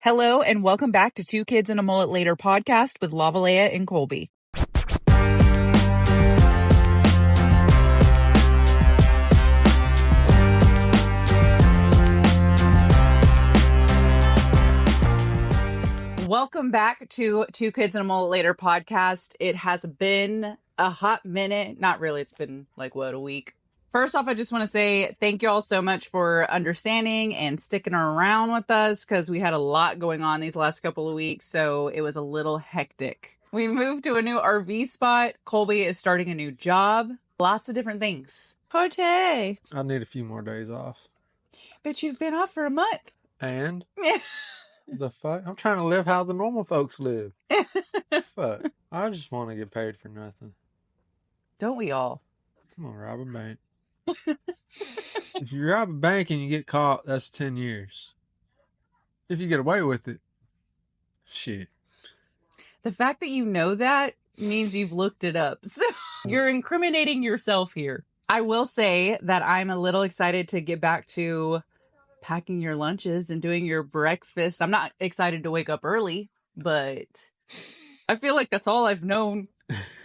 Hello and welcome back to Two Kids and a Mullet Later podcast with Lavalea and Colby. Welcome back to Two Kids and a Mullet Later podcast. It has been a hot minute. Not really. It's been a week. First off, I just want to say thank you all so much for understanding and sticking around with us because we had a lot going on these last couple of weeks, so it was a little hectic. We moved to a new RV spot. Colby is starting a new job. Lots of different things. Pote! I need a few more days off. But you've been off for a month. And? The fuck? I'm trying to live how the normal folks live. Fuck. I just want to get paid for nothing. Don't we all? Come on, rob a bank. If you rob a bank and you get caught, that's 10 years. If you get away with it, shit. The fact that you know that means you've looked it up. So you're incriminating yourself here. I will say that I'm a little excited to get back to packing your lunches and doing your breakfast. I'm not excited to wake up early, but I feel like that's all I've known.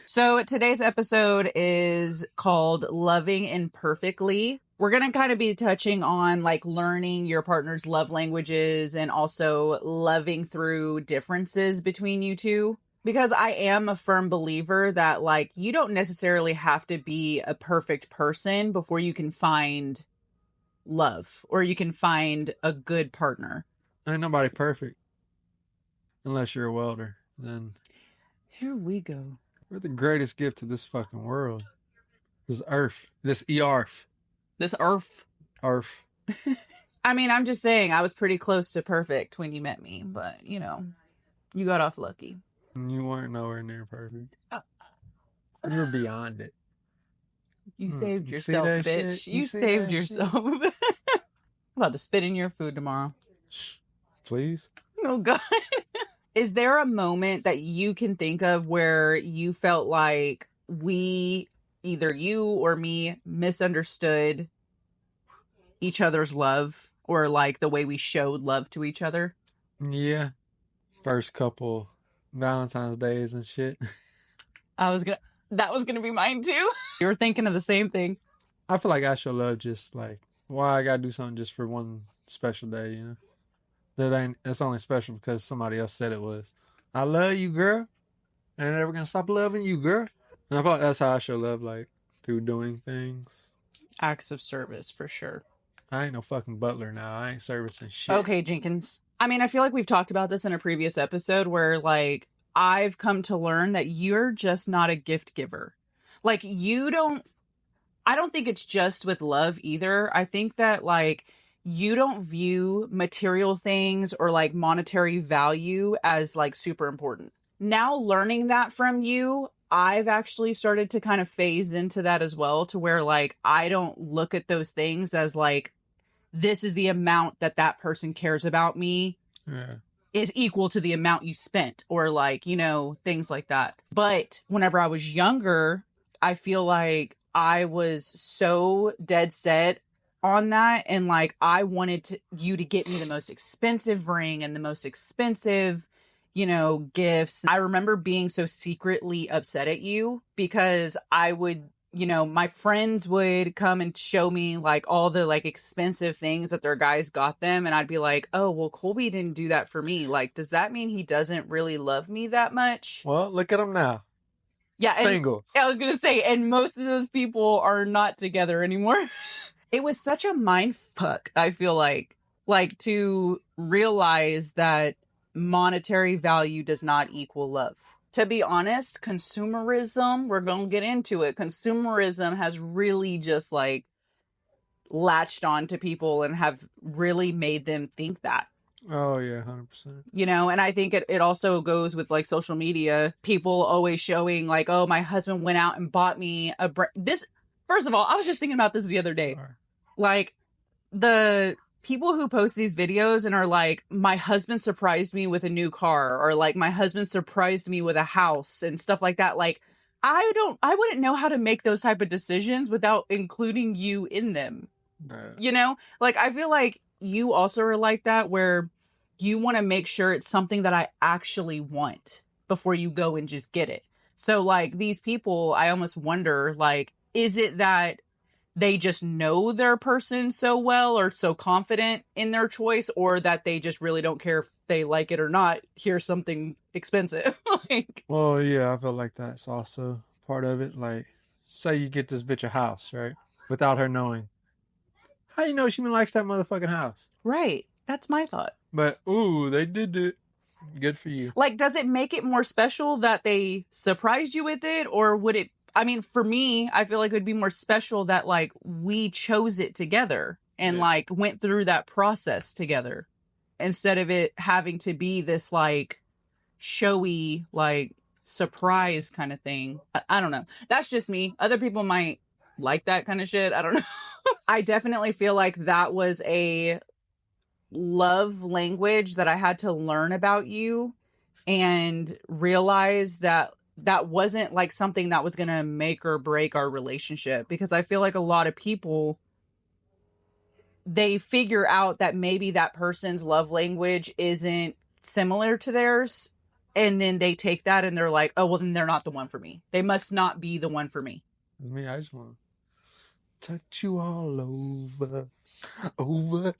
So today's episode is called Loving Imperfectly. We're going to kind of be touching on learning your partner's love languages and also loving through differences between you two. Because I am a firm believer that you don't necessarily have to be a perfect person before you can find love or you can find a good partner. Ain't nobody perfect. Unless you're a welder. Then here we go. We're the greatest gift to this fucking world. This earth. This earth. This earth. Earth. I mean, I'm just saying I was pretty close to perfect when you met me, but you got off lucky. You weren't nowhere near perfect. You were beyond it. You saved yourself, bitch. You saved yourself. I'm about to spit in your food tomorrow. Please? Oh, God. Is there a moment that you can think of where you felt like either you or me, misunderstood each other's love or the way we showed love to each other? Yeah. First couple Valentine's days and shit. That was gonna be mine too. You were thinking of the same thing. I feel like I show love just why I gotta do something just for one special day, It's only special because somebody else said it was. I love you, girl. I ain't never gonna stop loving you, girl. And I feel like that's how I show love, through doing things. Acts of service, for sure. I ain't no fucking butler now. I ain't servicing shit. Okay, Jenkins. I mean, I feel like we've talked about this in a previous episode where, I've come to learn that you're just not a gift giver. I don't think it's just with love either. I think that, you don't view material things or monetary value as super important. Now learning that from you, I've actually started to kind of phase into that as well, to where I don't look at those things as this is the amount that person cares about me. Yeah. Is equal to the amount you spent or things like that. But whenever I was younger, I feel like I was so dead set on that. And I wanted you to get me the most expensive ring and the most expensive, gifts. I remember being so secretly upset at you because I would, my friends would come and show me all the expensive things that their guys got them. And I'd be like, oh, well, Colby didn't do that for me. Does that mean he doesn't really love me that much? Well, look at him now. Yeah. Single. I was going to say, and most of those people are not together anymore. It was such a mind fuck, I feel like to realize that monetary value does not equal love. To be honest, consumerism, we're going to get into it. Consumerism has really just latched on to people and have really made them think that. Oh, yeah, 100%. And I think it also goes with social media. People always showing oh, my husband went out and bought me this. First of all, I was just thinking about this the other day. Sorry. The people who post these videos and are my husband surprised me with a new car or my husband surprised me with a house and stuff like that. I wouldn't know how to make those type of decisions without including you in them. I feel like you also are like that where you want to make sure it's something that I actually want before you go and just get it. So like these people, I almost wonder, like, is it that they just know their person so well or so confident in their choice, or that they just really don't care if they like it or not? Here's something expensive. Like, Well, yeah, I feel like that's also part of it. Like, say you get this bitch a house, right? Without her knowing. How you know she even likes that motherfucking house? right. That's my thought. But, ooh, they did it. Good for you. Like, does it make it more special that they surprised you with it? Or would it, I mean, for me, I feel like it would be more special that like we chose it together and like went through that process together instead of it having to be this like showy, like surprise kind of thing. I don't know. That's just me. Other people might like that kind of shit. I don't know. I definitely feel like that was a love language that I had to learn about you and realize that that wasn't like something that was going to make or break our relationship, because I feel like a lot of people, they figure out that maybe that person's love language isn't similar to theirs, and then they take that and they're like, oh well, then they're not the one for me, they must not be the one for me. I just want to touch you all over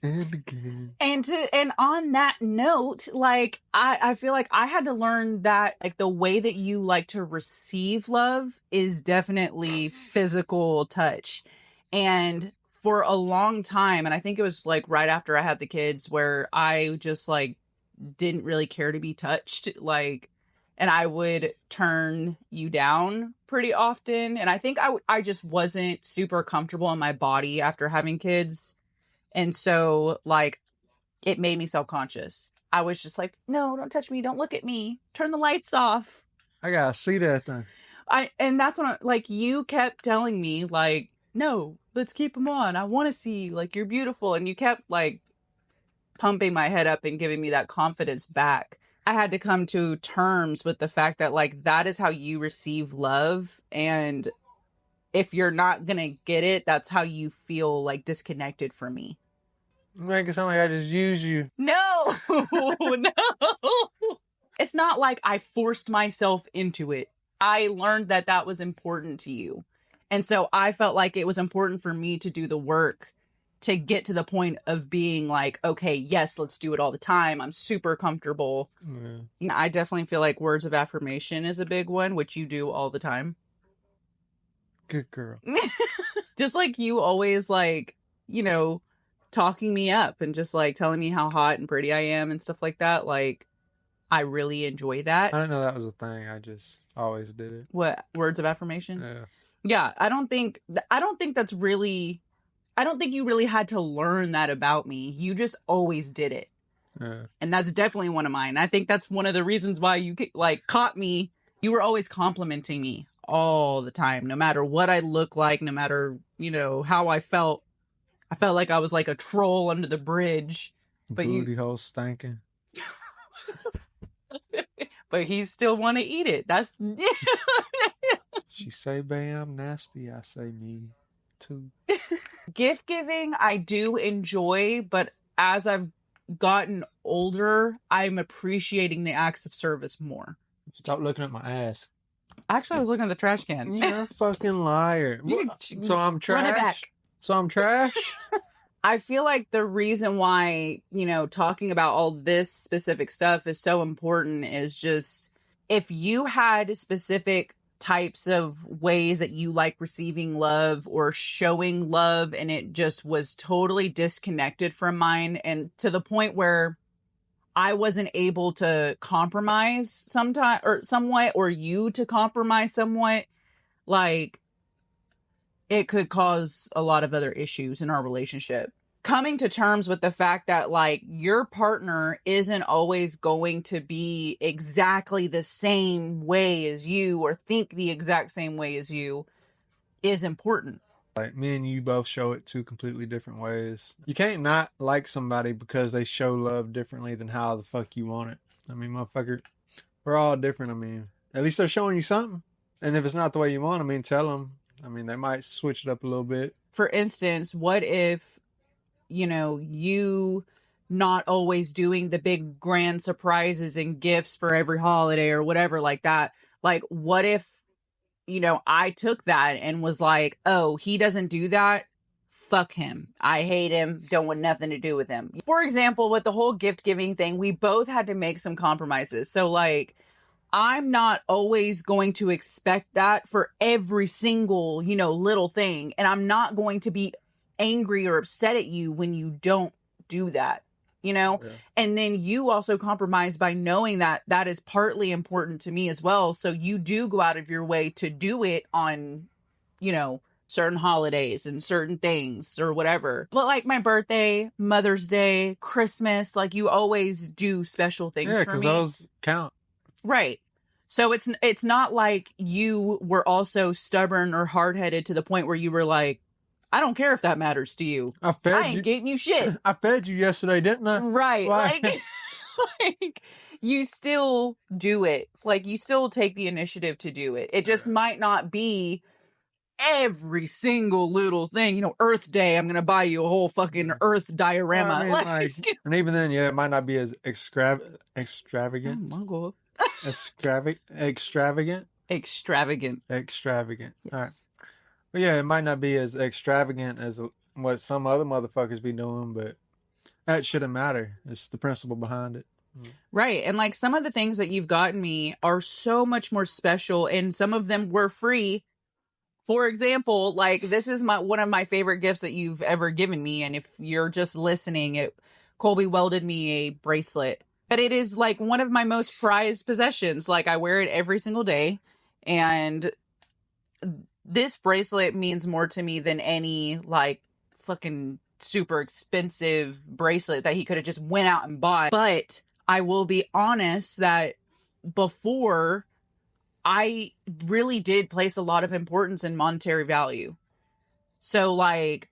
and again. And on that note, like I feel like I had to learn that like the way that you like to receive love is definitely physical touch. And for a long time, and I think it was like right after I had the kids, where I just like didn't really care to be touched, like, and I would turn you down pretty often. And I think I just wasn't super comfortable in my body after having kids. And so, like, it made me self-conscious. I was just like, no, don't touch me. Don't look at me. Turn the lights off. I gotta see that thing. And that's when, like, you kept telling me, like, no, let's keep them on. I want to see, like, you're beautiful. And you kept, like, pumping my head up and giving me that confidence back. I had to come to terms with the fact that, like, that is how you receive love. And if you're not going to get it, that's how you feel, like, disconnected from me. Make it sound like I just use you. No, no. It's not like I forced myself into it. I learned that that was important to you. And so I felt like it was important for me to do the work to get to the point of being like, okay, yes, let's do it all the time. I'm super comfortable. Yeah. I definitely feel like words of affirmation is a big one, which you do all the time. Good girl. Just like you always, like, you know, talking me up and just like telling me how hot and pretty I am and stuff like that. Like, I really enjoy that. I didn't know that was a thing. I just always did it. What, words of affirmation? Yeah. Yeah, I don't think that's really, I don't think you really had to learn that about me. You just always did it. Yeah. And that's definitely one of mine. I think that's one of the reasons why you like caught me. You were always complimenting me all the time, no matter what I look like, no matter, you know, how I felt. I felt like I was like a troll under the bridge. But booty hole stinking. But he still want to eat it. That's She say, "Babe, I'm nasty." I say, "Me too." Gift giving, I do enjoy, but as I've gotten older, I'm appreciating the acts of service more. Stop looking at my ass. Actually, I was looking at the trash can. You're a fucking liar. So I'm trash? Run it back. So I'm trash? I feel like the reason why, you know, talking about all this specific stuff is so important is just if you had specific types of ways that you like receiving love or showing love and it just was totally disconnected from mine, and to the point where I wasn't able to compromise sometime or somewhat, or you to compromise somewhat, like, it could cause a lot of other issues in our relationship. Coming to terms with the fact that, like, your partner isn't always going to be exactly the same way as you or think the exact same way as you is important. Like, me and you both show it two completely different ways. You can't not like somebody because they show love differently than how the fuck you want it. I mean, motherfucker, we're all different. I mean, at least they're showing you something. And if it's not the way you want, I mean, tell them. I mean, they might switch it up a little bit. For instance, what if, you know, you not always doing the big grand surprises and gifts for every holiday or whatever like that. Like, what if, you know, I took that and was like, oh, he doesn't do that? Fuck him. I hate him. Don't want nothing to do with him. For example, with the whole gift giving thing, we both had to make some compromises. So, like, I'm not always going to expect that for every single, you know, little thing. And I'm not going to be angry or upset at you when you don't do that, you know? Yeah. And then you also compromise by knowing that that is partly important to me as well. So you do go out of your way to do it on, you know, certain holidays and certain things or whatever. But like my birthday, Mother's Day, Christmas, like you always do special things for me. Yeah, because those count. Right. So it's not like you were also stubborn or hard-headed to the point where you were like, I don't care if that matters to you. I ain't getting you shit. I fed you yesterday, didn't I? Right. Like you still do it. Like you still take the initiative to do it. It just might not be every single little thing. You know, Earth Day, I'm going to buy you a whole fucking Earth diorama. Well, I mean, and even then, yeah, it might not be as extravagant. Oh my God. Extravagant. Yes. All right. But yeah, it might not be as extravagant as what some other motherfuckers be doing, but that shouldn't matter. It's the principle behind it. Right. And like some of the things that you've gotten me are so much more special, and some of them were free. For example, like this is one of my favorite gifts that you've ever given me. And if you're just listening, Colby welded me a bracelet. But it is like one of my most prized possessions. Like I wear it every single day. And this bracelet means more to me than any like fucking super expensive bracelet that he could have just went out and bought. But I will be honest that before, I really did place a lot of importance in monetary value. So like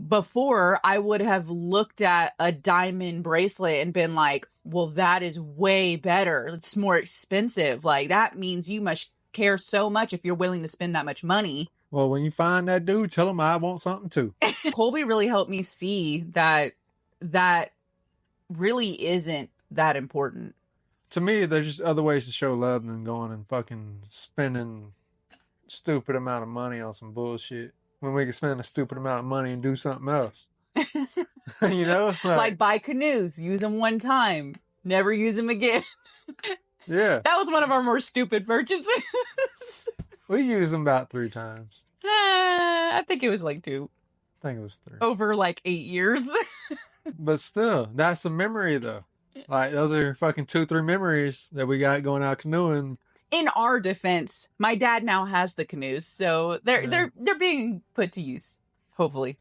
before, I would have looked at a diamond bracelet and been like, well, that is way better. It's more expensive. Like that means you must care so much if you're willing to spend that much money. Well, when you find that dude, tell him I want something too. Colby really helped me see that really isn't that important. To me, there's just other ways to show love than going and fucking spending stupid amount of money on some bullshit when we can spend a stupid amount of money and do something else. You know? Like buy canoes, use them one time, never use them again. Yeah. That was one of our more stupid purchases. We used them about 3 times. I think it was like 2. I think it was 3. Over like 8 years. But still, that's a memory though. Like those are fucking 2-3 memories that we got going out canoeing. In our defense, my dad now has the canoes, so they're being put to use, hopefully.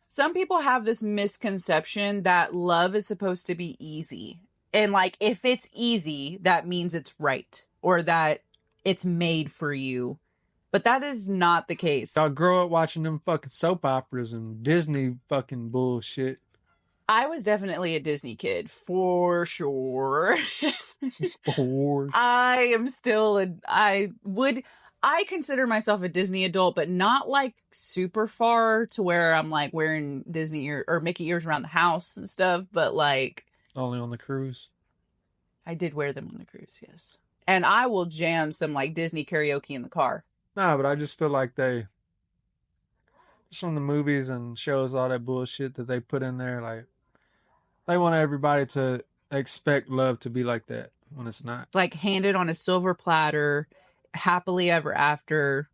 Some people have this misconception that love is supposed to be easy. And like if it's easy, that means it's right or that it's made for you. But that is not the case. Y'all grow up watching them fucking soap operas and Disney fucking bullshit. I was definitely a Disney kid, for sure. I am still I consider myself a Disney adult, but not like super far to where I'm like wearing Disney or Mickey ears around the house and stuff, but like. Only on the cruise? I did wear them on the cruise, yes. And I will jam some like Disney karaoke in the car. Nah, but I just feel like just from the movies and shows, all that bullshit that they put in there, like, they want everybody to expect love to be like that when it's not. Like handed on a silver platter, happily ever after,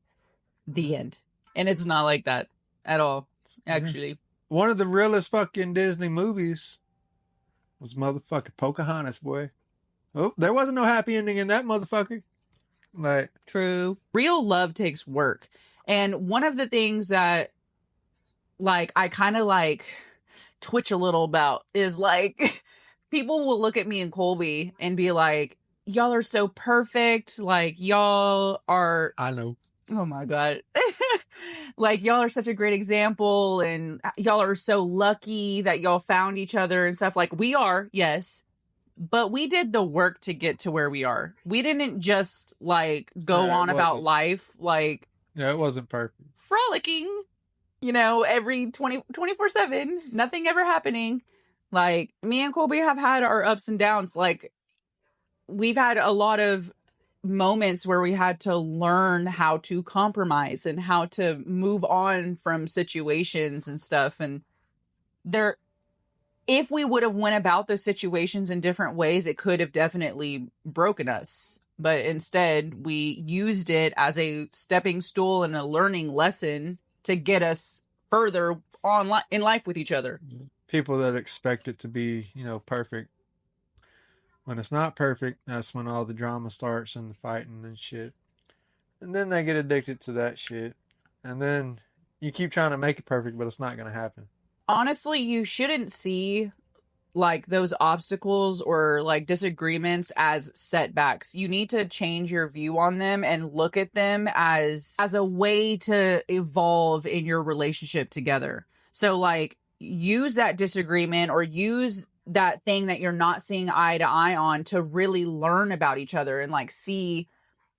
the end. And it's not like that at all, actually. One of the realest fucking Disney movies was motherfucking Pocahontas, boy. Oh, there wasn't no happy ending in that motherfucker. Like, true. Real love takes work. And one of the things that, like, I kind of like twitch a little about is like people will look at me and Colby and be like, y'all are so perfect, like y'all are, I know, oh my god, like y'all are such a great example and y'all are so lucky that y'all found each other and stuff. Like we are, yes, but we did the work to get to where we are. We didn't just like go on about life like, yeah, it wasn't perfect, frolicking, you know, every 24/7, nothing ever happening. Like, me and Colby have had our ups and downs. Like, we've had a lot of moments where we had to learn how to compromise and how to move on from situations and stuff. And there, if we would have went about those situations in different ways, it could have definitely broken us. But instead, we used it as a stepping stool and a learning lesson to get us further on in life with each other. People that expect it to be, perfect. When it's not perfect, that's when all the drama starts and the fighting and shit. And then they get addicted to that shit. And then you keep trying to make it perfect, but it's not going to happen. Honestly, you shouldn't see like those obstacles or like disagreements as setbacks. You need to change your view on them and look at them as a way to evolve in your relationship together. So like, use that disagreement or use that thing that you're not seeing eye to eye on to really learn about each other and like see,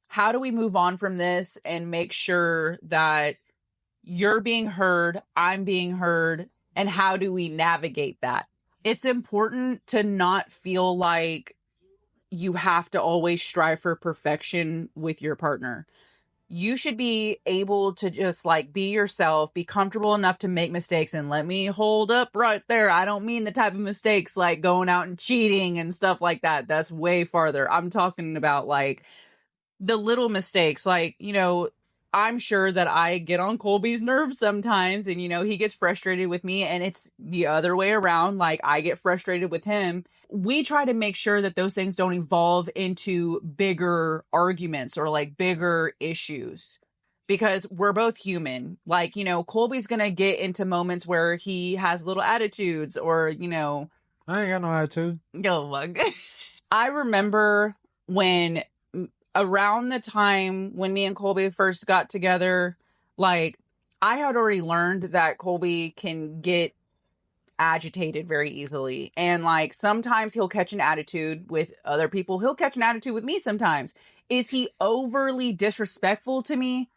how do we move on from this and make sure that you're being heard, I'm being heard, and how do we navigate that? It's important to not feel like you have to always strive for perfection with your partner. You should be able to just like be yourself, be comfortable enough to make mistakes. And let me hold up right there. I don't mean the type of mistakes like going out and cheating and stuff like that. That's way farther. I'm talking about like the little mistakes, like, I'm sure that I get on Colby's nerves sometimes and, he gets frustrated with me and it's the other way around. Like I get frustrated with him. We try to make sure that those things don't evolve into bigger arguments or like bigger issues because we're both human. Like, Colby's going to get into moments where he has little attitudes or, I ain't got no attitude. Oh, fuck. I remember when around the time when me and Colby first got together, like I had already learned that Colby can get agitated very easily. And like sometimes he'll catch an attitude with other people. He'll catch an attitude with me sometimes. Is he overly disrespectful to me?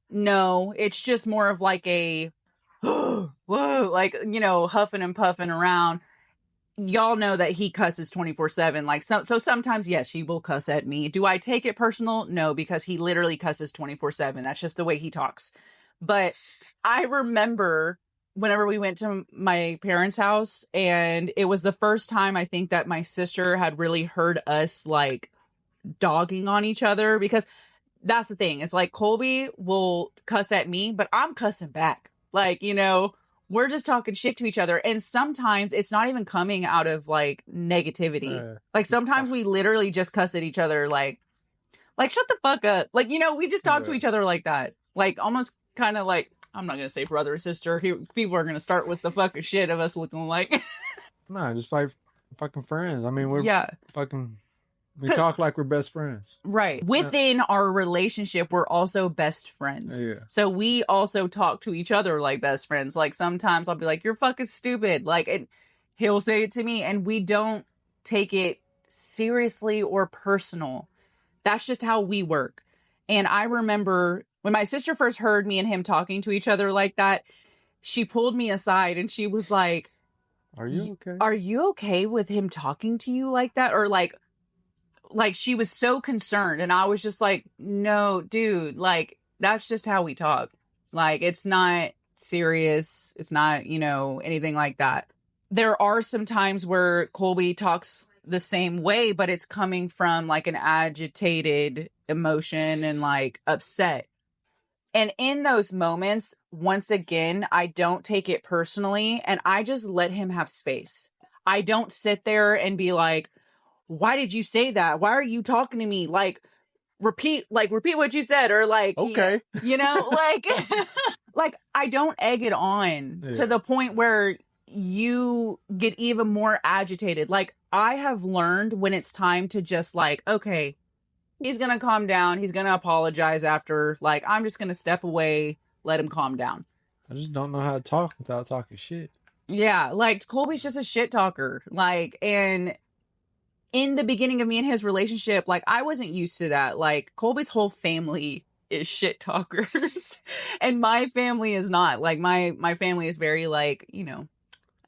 No, it's just more of like a whoa, like, huffing and puffing around. Y'all know that he cusses 24/7. Like, so sometimes, yes, he will cuss at me. Do I take it personal? No, because he literally cusses 24/7. That's just the way he talks. But I remember whenever we went to my parents' house, and it was the first time I think that my sister had really heard us like dogging on each other, because that's the thing. It's like Colby will cuss at me, but I'm cussing back. Like, we're just talking shit to each other. And sometimes it's not even coming out of like negativity. Like sometimes we literally just cuss at each other. Like shut the fuck up. Like, we just talk to each other like that. Like almost kind of like, I'm not going to say brother or sister. People are going to start with the fucking shit of us looking like. No, just like fucking friends. I mean, we talk like we're best friends. Right. Within our relationship, we're also best friends. Yeah. So we also talk to each other like best friends. Like sometimes I'll be like, you're fucking stupid. Like, and he'll say it to me and we don't take it seriously or personal. That's just how we work. And I remember when my sister first heard me and him talking to each other like that, she pulled me aside and she was like, are you okay? Are you okay with him talking to you like that? Or like she was so concerned. And I was just like, no, dude, like, that's just how we talk. Like, it's not serious. It's not, anything like that. There are some times where Colby talks the same way, but it's coming from like an agitated emotion and like upset. And in those moments, once again, I don't take it personally and I just let him have space. I don't sit there and be like, why did you say that? Why are you talking to me? Like, repeat what you said, or like, okay, like I don't egg it on to the point where you get even more agitated. Like, I have learned when it's time to just like, okay, he's going to calm down. He's going to apologize after, like, I'm just going to step away, let him calm down. I just don't know how to talk without talking shit. Yeah. Like Colby's just a shit talker. Like, and in the beginning of me and his relationship, like, I wasn't used to that. Like, Colby's whole family is shit talkers and my family is not. Like, my family is very like,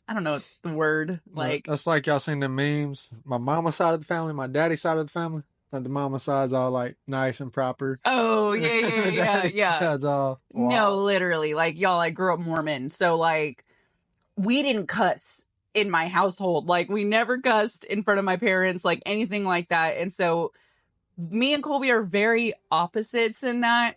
I don't know the word. Like, that's like y'all seen the memes. My mama's side of the family, my daddy's side of the family. Like the mama side's all like nice and proper. oh yeah, yeah, The yeah, daddy yeah. side's all No, wow. literally. Like, y'all, I grew up Mormon. So, like, we didn't cuss in my household. Like, we never cussed in front of my parents, like anything like that. And so, me and Colby are very opposites in that.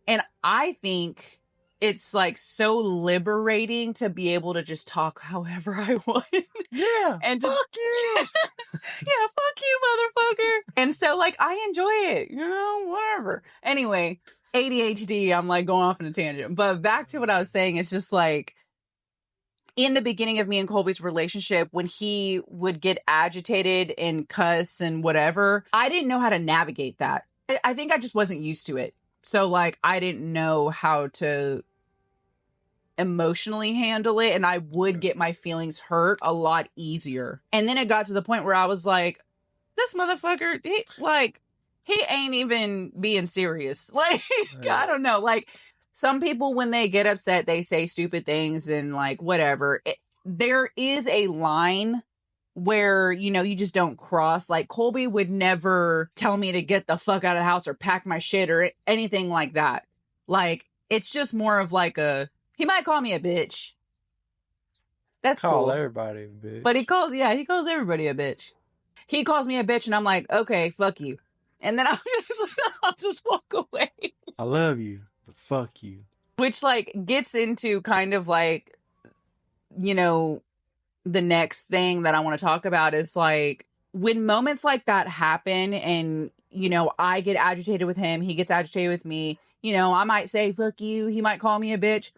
And I think it's like so liberating to be able to just talk however I want. Yeah, and to, fuck you. yeah, fuck you, motherfucker. And so, like, I enjoy it, whatever. Anyway, ADHD, I'm like going off on a tangent. But back to what I was saying, it's just like in the beginning of me and Colby's relationship, when he would get agitated and cuss and whatever, I didn't know how to navigate that. I think I just wasn't used to it. So, like, I didn't know how to emotionally handle it, and I would get my feelings hurt a lot easier. And then it got to the point where I was like, this motherfucker, he ain't even being serious. Like, I don't know. Like, some people, when they get upset, they say stupid things and like whatever. There is a line where, you just don't cross. Like, Colby would never tell me to get the fuck out of the house or pack my shit or anything like that. Like, it's just more of like he might call me a bitch. That's Call cool. everybody a bitch. But he calls everybody a bitch. He calls me a bitch and I'm like, okay, fuck you. And then I'll just walk away. I love you, but fuck you. Which, like, gets into kind of like, the next thing that I want to talk about is like when moments like that happen and, I get agitated with him, he gets agitated with me, I might say, fuck you. He might call me a bitch.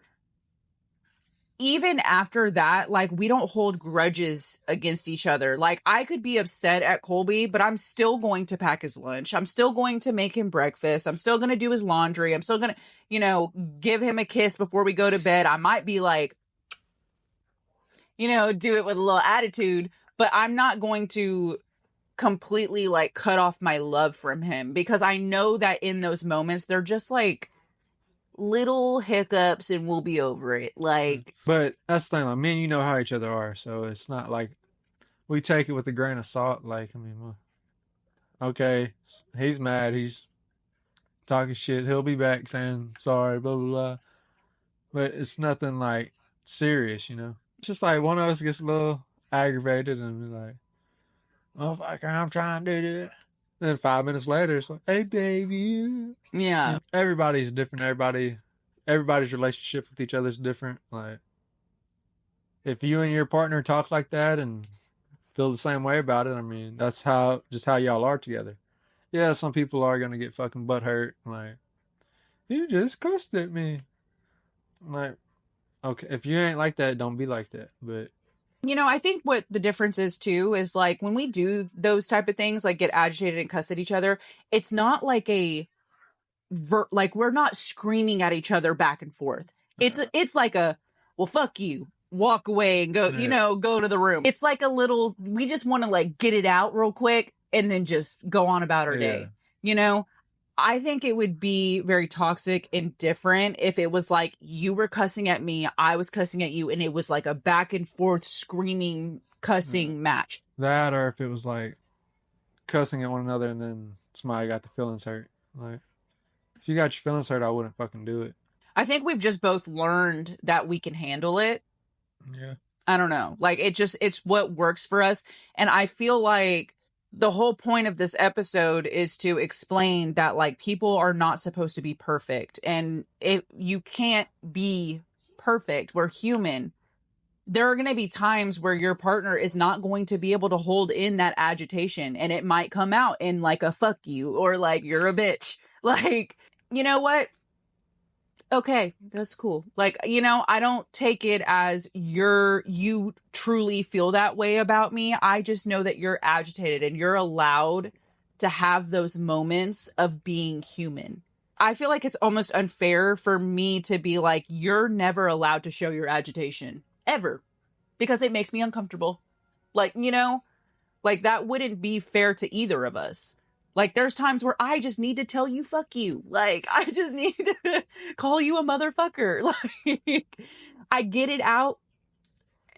Even after that, like, we don't hold grudges against each other. Like, I could be upset at Colby, but I'm still going to pack his lunch. I'm still going to make him breakfast. I'm still going to do his laundry. I'm still going to, give him a kiss before we go to bed. I might be like, do it with a little attitude, but I'm not going to completely like cut off my love from him because I know that in those moments, they're just like little hiccups and we'll be over it. Like, but that's the thing. Like, me and you know how each other are, so it's not like we take it with a grain of salt. Like, I mean, well, okay, he's mad. He's talking shit. He'll be back saying sorry, blah blah blah. But it's nothing like serious, It's just like one of us gets a little aggravated and be like, "Oh fuck, I'm trying to do it." Then 5 minutes later, it's like, "Hey, baby." yeah. Everybody's different. Everybody's relationship with each other is different. Like, if you and your partner talk like that and feel the same way about it, I mean, that's how y'all are together. Yeah, some people are gonna get fucking butt hurt. Like, you just cussed at me. Like, okay, if you ain't like that, don't be like that. But I think what the difference is too is like when we do those type of things, like get agitated and cuss at each other, it's not like like we're not screaming at each other back and forth. It's like well, fuck you, walk away and go, go to the room. It's like we just want to like get it out real quick and then just go on about our day. I think it would be very toxic and different if it was like you were cussing at me, I was cussing at you, and it was like a back and forth screaming, cussing match. That, or if it was like cussing at one another and then somebody got the feelings hurt. Like, if you got your feelings hurt, I wouldn't fucking do it. I think we've just both learned that we can handle it. Yeah. I don't know. Like, it's what works for us. And I feel like the whole point of this episode is to explain that like people are not supposed to be perfect, and if you can't be perfect, we're human. There are going to be times where your partner is not going to be able to hold in that agitation, and it might come out in like a fuck you or like you're a bitch. Like, you know what? Okay, that's cool. Like, I don't take it as you truly feel that way about me. I just know that you're agitated and you're allowed to have those moments of being human. I feel like it's almost unfair for me to be like, you're never allowed to show your agitation ever because it makes me uncomfortable. Like, like that wouldn't be fair to either of us. Like, there's times where I just need to tell you, fuck you. Like, I just need to call you a motherfucker. Like, I get it out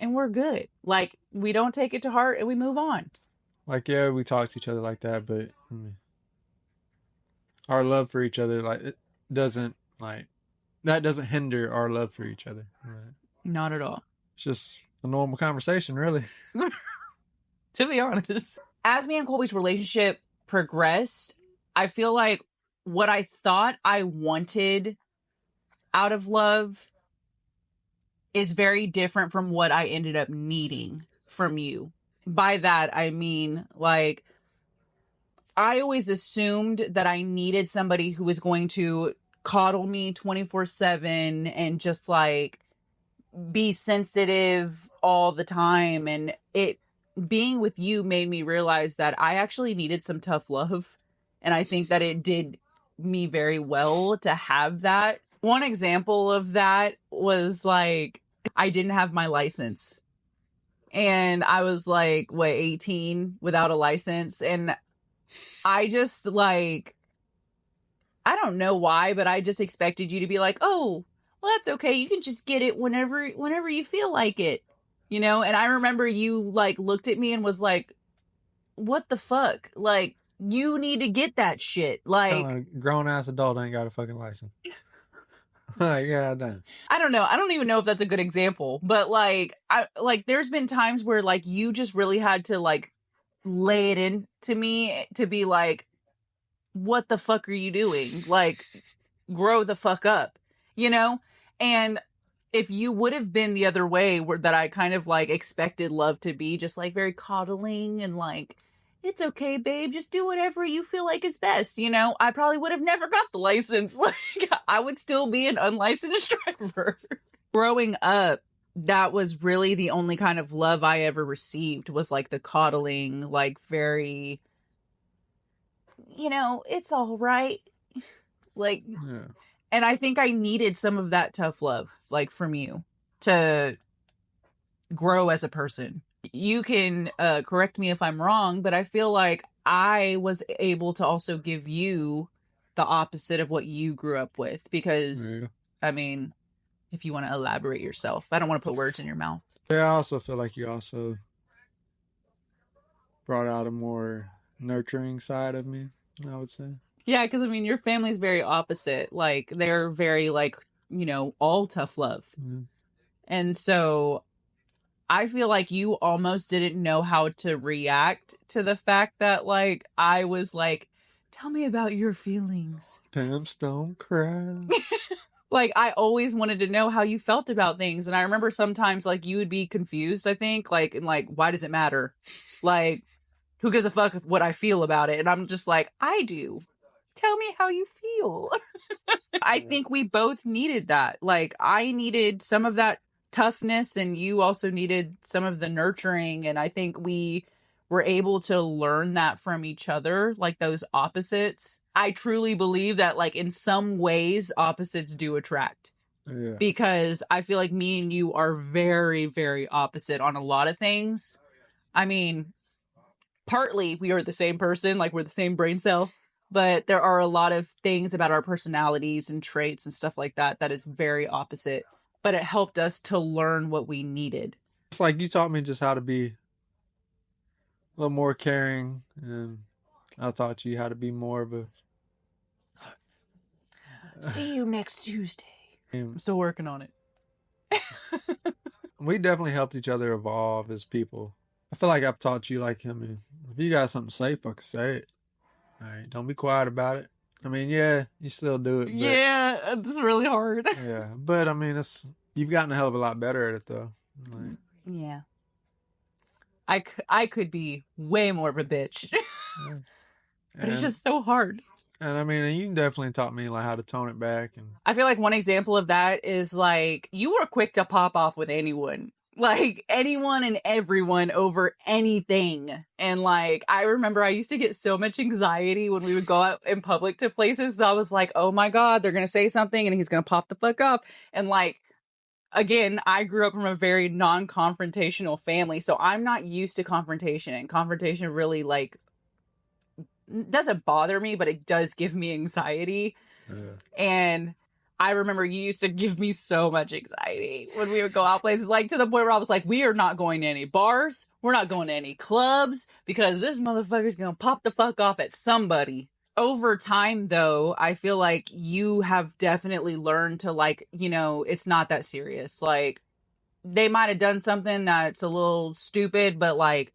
and we're good. Like, we don't take it to heart and we move on. Like, yeah, we talk to each other like that, but I mean, our love for each other, like, it doesn't, like, that doesn't hinder our love for each other. Right? Not at all. It's just a normal conversation, really. To be honest. As me and Colby's relationship progressed, I feel like what I thought I wanted out of love is very different from what I ended up needing from you. By that, I mean, like, I always assumed that I needed somebody who was going to coddle me 24/7 and just, like, be sensitive all the time. And it being with you made me realize that I actually needed some tough love. And I think that it did me very well to have that. One example of that was, like, I didn't have my license. And I was like, 18 without a license. And I just, like, I don't know why, but I just expected you to be like, oh, well, that's okay. You can just get it whenever you feel like it, you know? And I remember you, like, looked at me and was like, what the fuck? Like, you need to get that shit. Like, A grown ass adult ain't got a fucking license. Like, yeah, damn. I don't know. I don't even know if that's a good example, but, like, there's been times where, like, you just really had to, like, lay it into me to be like, what the fuck are you doing? Like, grow the fuck up, you know? And if you would have been the other way, where that I kind of, like, expected love to be just, like, very coddling and, like, it's okay, babe, just do whatever you feel like is best, you know? I probably would have never got the license. Like, I would still be an unlicensed driver. Growing up, that was really the only kind of love I ever received, was, like, the coddling, like, very, you know, it's all right. Like, Yeah. and I think I needed some of that tough love, like, from you to grow as a person. You can correct me if I'm wrong, but I feel like I was able to also give you the opposite of what you grew up with. Because, Yeah. I mean, if you want to elaborate yourself, I don't want to put words in your mouth. Yeah, I also feel like you also brought out a more nurturing side of me, I would say. Yeah, because, I mean, your family's very opposite. Like, they're very, like, you know, all tough love. Mm-hmm. And so I feel like you almost didn't know how to react to the fact that, like, I was like, tell me about your feelings. Pimps don't cry. Like, I always wanted to know how you felt about things. And I remember sometimes, like, you would be confused, I think, like, and like, why does it matter? Like, who gives a fuck what I feel about it? And I'm just like, I do. Tell me how you feel. I think we both needed that. Like, I needed some of that toughness, and you also needed some of the nurturing. And I think we were able to learn that from each other, like those opposites. I truly believe that, like, in some ways, opposites do attract. Yeah. Because I feel like me and you are very, very opposite on a lot of things. I mean, partly we are the same person, like, we're the same brain cell. But there are a lot of things about our personalities and traits and stuff like that that is very opposite. But it helped us to learn what we needed. It's like you taught me just how to be a little more caring, and I taught you how to be more of a... See you next Tuesday. I'm still working on it. We definitely helped each other evolve as people. I feel like I've taught you, like, I mean, if you got something to say, fucking say it. All right, don't be quiet about it. I mean, yeah, you still do it. But, yeah, it's really hard. Yeah, but I mean, you've gotten a hell of a lot better at it, though. Like, yeah. I could be way more of a bitch. But it's just so hard. And I mean, you definitely taught me, like, how to tone it back. And I feel like one example of that is, like, you were quick to pop off with anyone. Like, anyone and everyone over anything. And, like, I remember I used to get so much anxiety when we would go out in public to places, because I was like, oh my God, they're going to say something and he's going to pop the fuck up. And, like, again, I grew up from a very non-confrontational family, so I'm not used to confrontation. And confrontation really, like, doesn't bother me, but it does give me anxiety. Yeah. And I remember you used to give me so much anxiety when we would go out places, like to the point where I was like, we are not going to any bars. We're not going to any clubs because this motherfucker's going to pop the fuck off at somebody. Over time, though, I feel like you have definitely learned to, like, you know, it's not that serious. Like, they might have done something that's a little stupid, but like,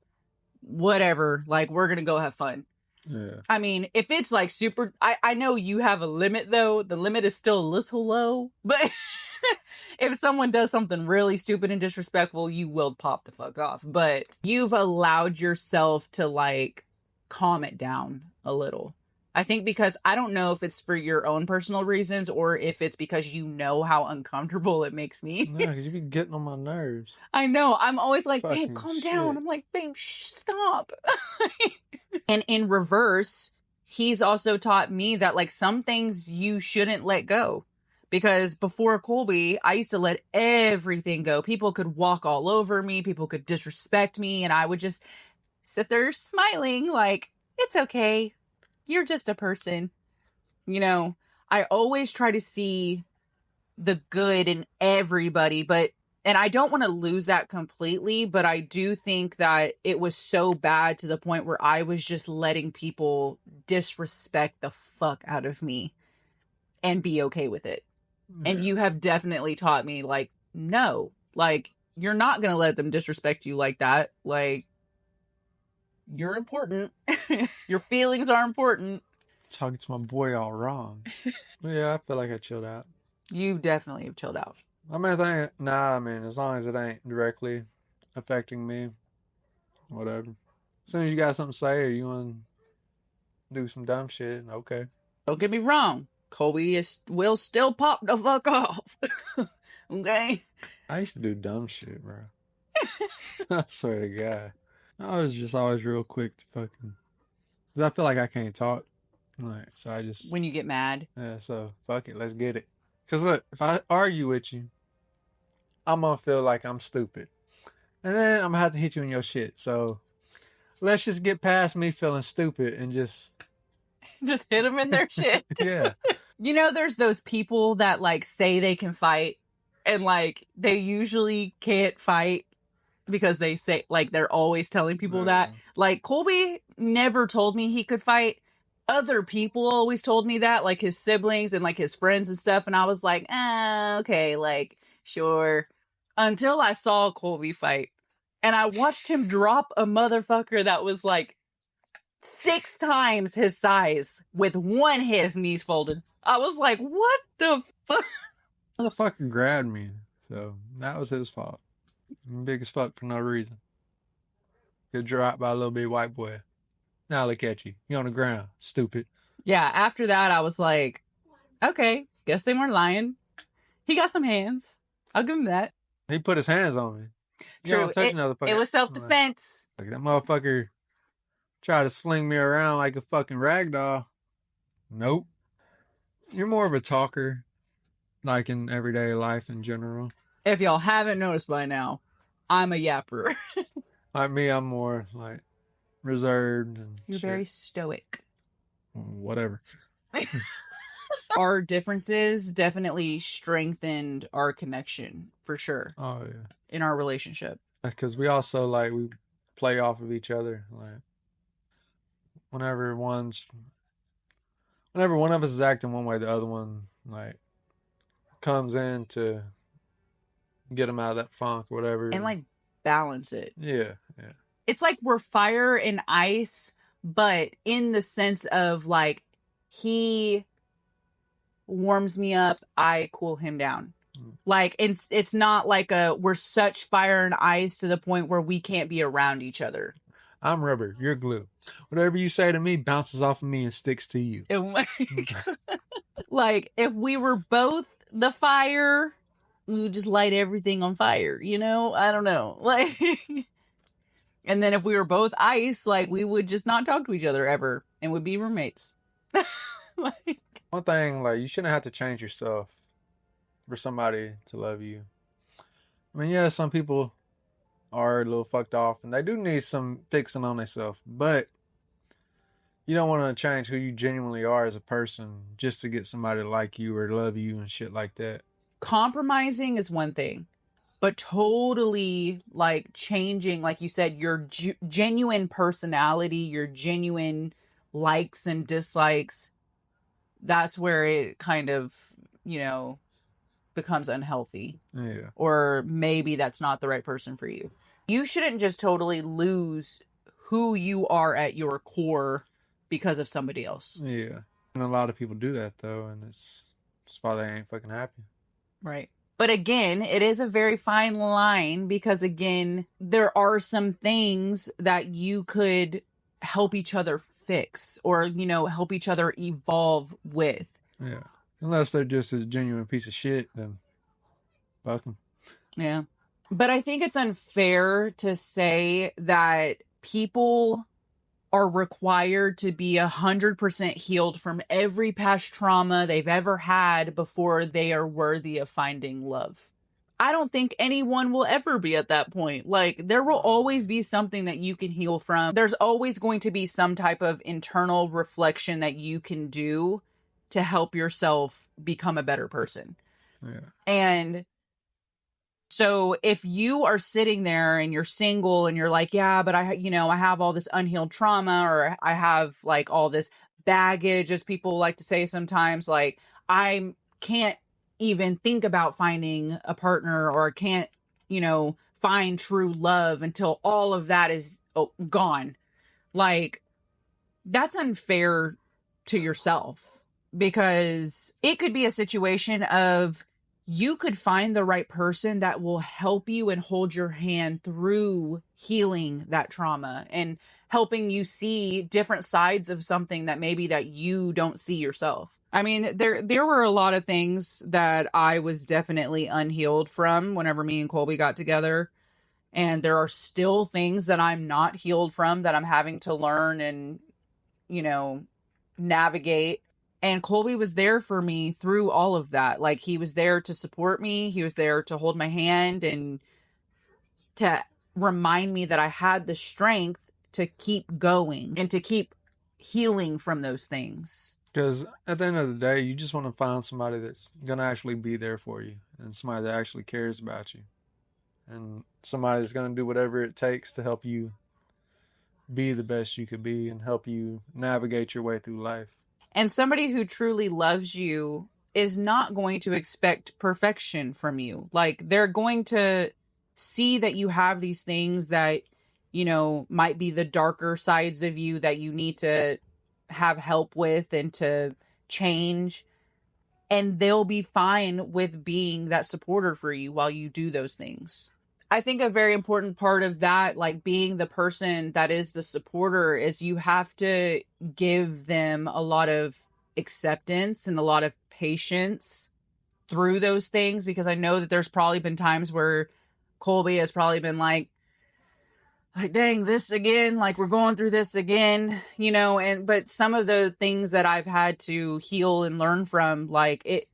whatever. Like, we're going to go have fun. Yeah. I mean, if it's like super, I know you have a limit though. The limit is still a little low, but if someone does something really stupid and disrespectful, you will pop the fuck off. But you've allowed yourself to like calm it down a little. I think because I don't know if it's for your own personal reasons or if it's because you know how uncomfortable it makes me. No, because you be getting on my nerves. I know. I'm always like, babe, Fucking calm shit. down. I'm like, babe, stop. And in reverse, he's also taught me that like some things you shouldn't let go. Because before Colby, I used to let everything go. People could walk all over me. People could disrespect me. And I would just sit there smiling like, it's okay. You're just a person. You know, I always try to see the good in everybody, and I don't want to lose that completely, but I do think that it was so bad to the point where I was just letting people disrespect the fuck out of me and be okay with it. Yeah. And you have definitely taught me, like, no, like, you're not going to let them disrespect you like that. Like, you're important. Your feelings are important. Talking to my boy all wrong. Yeah, I feel like I chilled out. You definitely have chilled out. I mean, as long as it ain't directly affecting me, whatever. As soon as you got something to say or you want to do some dumb shit, okay. Don't get me wrong. Colby will still pop the fuck off. Okay? I used to do dumb shit, bro. I swear to God. I was just always real quick to fucking... Because I feel like I can't talk. Like, so I just... When you get mad. Yeah, so fuck it, let's get it. Because look, if I argue with you, I'm going to feel like I'm stupid. And then I'm going to have to hit you in your shit. So let's just get past me feeling stupid and just... Just hit them in their shit. Yeah. You know, there's those people that like say they can fight and like they usually can't fight because they say like they're always telling people that. Like Colby never told me he could fight. Other people always told me that, like his siblings and like his friends and stuff. And I was like, okay, like, sure. Until I saw Colby fight. And I watched him drop a motherfucker that was like 6 times his size with one hit, his knees folded. I was like, what the fuck? Motherfucker grabbed me. So that was his fault. I'm big as fuck for no reason. Get dropped by a little bitty white boy. Now look at you. You're on the ground. Stupid. Yeah, after that, I was like, okay, guess they weren't lying. He got some hands. I'll give him that. He put his hands on me. True. It was self-defense. Like that motherfucker tried to sling me around like a fucking rag doll. Nope. You're more of a talker, like in everyday life in general. If y'all haven't noticed by now, I'm a yapper. Like me, I'm more like reserved and You're shit. very stoic. Whatever. Our differences definitely strengthened our connection, for sure. Oh, yeah. In our relationship. Because we also, like, we play off of each other. Like, whenever one of us is acting one way, the other one, like, comes in to get him out of that funk or whatever. And, like, balance it. Yeah, yeah. It's like we're fire and ice, but in the sense of, like, he warms me up, I cool him down. Like, it's not like we're such fire and ice to the point where we can't be around each other. I'm rubber, you're glue. Whatever you say to me bounces off of me and sticks to you. Like, if we were both the fire, we would just light everything on fire, you know? I don't know. Like, and then if we were both ice, like, we would just not talk to each other ever and would be roommates. Like, one thing, like, you shouldn't have to change yourself for somebody to love you. I mean, yeah, some people are a little fucked off and they do need some fixing on themselves, but You don't want to change who you genuinely are as a person just to get somebody to like you or love you and shit like that. Compromising is one thing, but totally like changing, like you said, your genuine personality, your genuine likes and dislikes, that's where it kind of, you know, becomes unhealthy. Yeah. Or maybe that's not the right person for you. You shouldn't just totally lose who you are at your core because of somebody else. Yeah. And a lot of people do that though, and that's why they ain't fucking happy. Right. But again, it is a very fine line because, again, there are some things that you could help each other fix or, you know, help each other evolve with. Yeah. Unless they're just a genuine piece of shit, then fuck them. Yeah. But I think it's unfair to say that people are required to be 100% healed from every past trauma they've ever had before they are worthy of finding love. I don't think anyone will ever be at that point. Like, there will always be something that you can heal from. There's always going to be some type of internal reflection that you can do to help yourself become a better person. Yeah. And so if you are sitting there and you're single and you're like, yeah, but I have all this unhealed trauma, or I have like all this baggage, as people like to say sometimes, like I can't even think about finding a partner, or I can't, find true love until all of that is gone. Like, that's unfair to yourself, because it could be a situation of you could find the right person that will help you and hold your hand through healing that trauma and helping you see different sides of something that maybe that you don't see yourself. I mean, there were a lot of things that I was definitely unhealed from whenever me and Colby got together. And there are still things that I'm not healed from that I'm having to learn and, navigate. And Colby was there for me through all of that. Like, he was there to support me. He was there to hold my hand and to remind me that I had the strength to keep going and to keep healing from those things. Because at the end of the day, you just want to find somebody that's going to actually be there for you, and somebody that actually cares about you, and somebody that's going to do whatever it takes to help you be the best you could be and help you navigate your way through life. And somebody who truly loves you is not going to expect perfection from you. Like, they're going to see that you have these things that, might be the darker sides of you that you need to have help with and to change. And they'll be fine with being that supporter for you while you do those things. I think a very important part of that, like being the person that is the supporter, is you have to give them a lot of acceptance and a lot of patience through those things, because I know that there's probably been times where Colby has probably been like, dang, this again, like we're going through this again, but some of the things that I've had to heal and learn from, like it,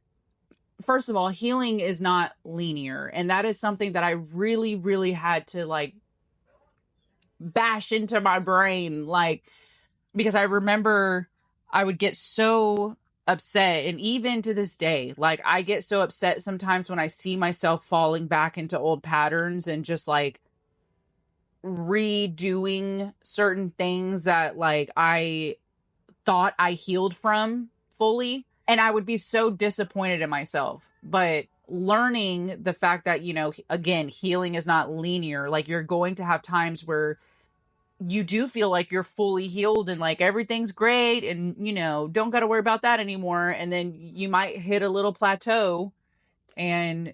first of all, healing is not linear. And that is something that I really, really had to like bash into my brain. Like, because I remember I would get so upset. And even to this day, like I get so upset sometimes when I see myself falling back into old patterns and just like redoing certain things that like I thought I healed from fully. And I would be so disappointed in myself. But learning the fact that, again, healing is not linear. Like, you're going to have times where you do feel like you're fully healed and like everything's great and, don't got to worry about that anymore. And then you might hit a little plateau and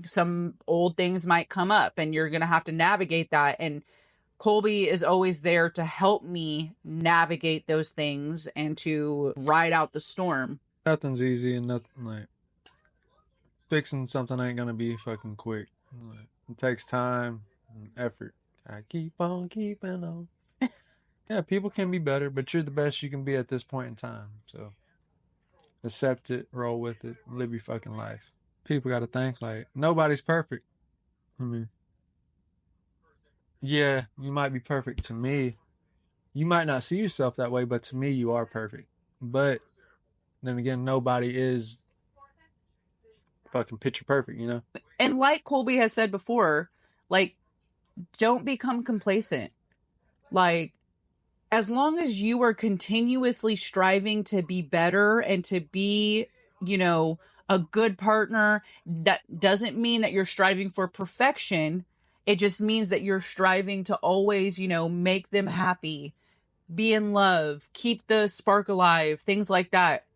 some old things might come up and you're going to have to navigate that. And Colby is always there to help me navigate those things and to ride out the storm. Nothing's easy, and nothing like fixing something ain't gonna be fucking quick. Like, it takes time and effort. I keep on keeping on. Yeah, people can be better, but you're the best you can be at this point in time. So accept it, roll with it, live your fucking life. People gotta think like nobody's perfect. I mean, yeah, you might be perfect to me, You might not see yourself that way, but to me, you are perfect. But then again, nobody is fucking picture perfect, you know? And like Colby has said before, like, don't become complacent. Like, as long as you are continuously striving to be better and to be, you know, a good partner, that doesn't mean that you're striving for perfection. It just means that you're striving to always, you know, make them happy, be in love, keep the spark alive, things like that.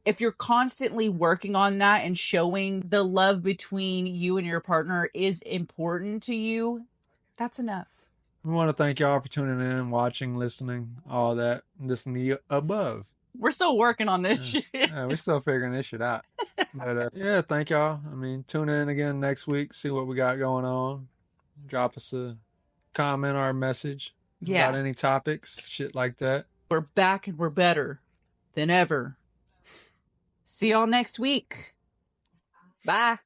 If you're constantly working on that and showing the love between you and your partner is important to you, that's enough. We want to thank y'all for tuning in, watching, listening, all that, this and the above. We're still working on this Yeah. shit. Yeah, we're still figuring this shit out. But yeah, thank y'all. I mean, tune in again next week, see what we got going on. Drop us a comment or a message about Yeah. any topics, shit like that. We're back and we're better than ever. See y'all next week. Bye.